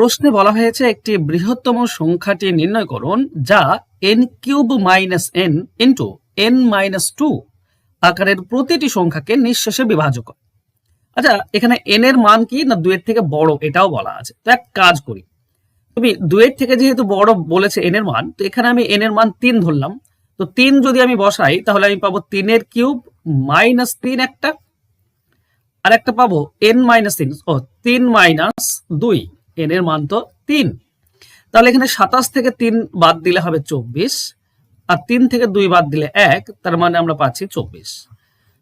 প্রশ্নে বলা হয়েছে একটি বৃহত্তম সংখ্যাটি নির্ণয় করুন যা n³ - n ইন্টু n-2 আকারের প্রতিটি সংখ্যাকে নিঃশেষে বিভাজ্য করে। আচ্ছা, এখানে n এর মান কি না 2 এর থেকে বড় এটাও বলা আছে। তো এক কাজ করি, তুমি 2 এর থেকে যেহেতু বড় বলেছে n এর মান, তো এখানে আমি n এর মান 3 ধরলাম। তো 3 যদি আমি বসাই তাহলে আমি পাবো 3³ - 3 একটা, আর একটা পাবো n-3 3 - 2, n এর মান তো 3। তাহলে এখানে 27 থেকে 3 বাদ দিলে হবে 24, আর 3 থেকে 2 বাদ দিলে 1, তার মানে আমরা পাচ্ছি 24।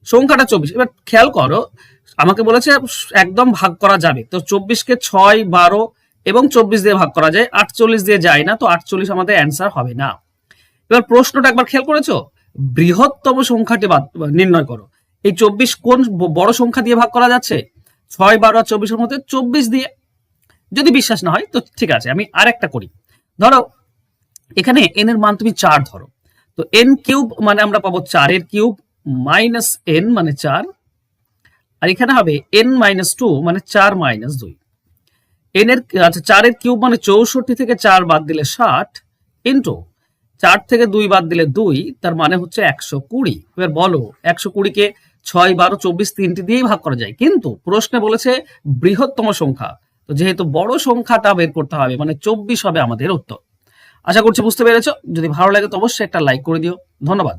সংখ্যাটা 24। এবার খেয়াল করো, আমাকে বলেছে একদম ভাগ করা যাবে, তো 24 কে 6, 12 এবং 24 দিয়ে ভাগ করা যায়, 48 দিয়ে যায় না, তো 48 আমাদের অ্যান্সার হবে না। এবার প্রশ্নটা একবার খেয়াল করেছো, বৃহত্তম সংখ্যাটি নির্ণয় করো। এই 24 কোন বড় সংখ্যা দিয়ে ভাগ করা যাচ্ছে? 6, 12 আর 24 এর মধ্যে 24 দিয়ে। যদি বিশ্বাস না হয় তো ঠিক আছে, আমি আরেকটা করি। ধরো এখানে n এর মান তুমি 4 ধরো, তো n³ মানে আমরা পাবো 4 এর কিউব মাইনাস n মানে 4, আর এখানে হবে n-2 মানে 4 - 2। n এর আচ্ছা 4 এর কিউব মানে 64 থেকে 4 বাদ দিলে 60 ইন্টু 4 থেকে 2 বাদ দিলে 2, তার মানে হচ্ছে 120। এবার বলো 120 কে 6, 12, 24 তিনটি দিয়েই ভাগ করা যায়, কিন্তু প্রশ্নে বলেছে বৃহত্তম সংখ্যা, তো যেহেতু বড় সংখ্যাটা বের করতে হবে, মানে 24 হবে আমাদের উত্তর। আশা করছি বুঝতে পেরেছো। যদি ভালো লাগে তো অবশ্যই একটা লাইক করে দিও। ধন্যবাদ।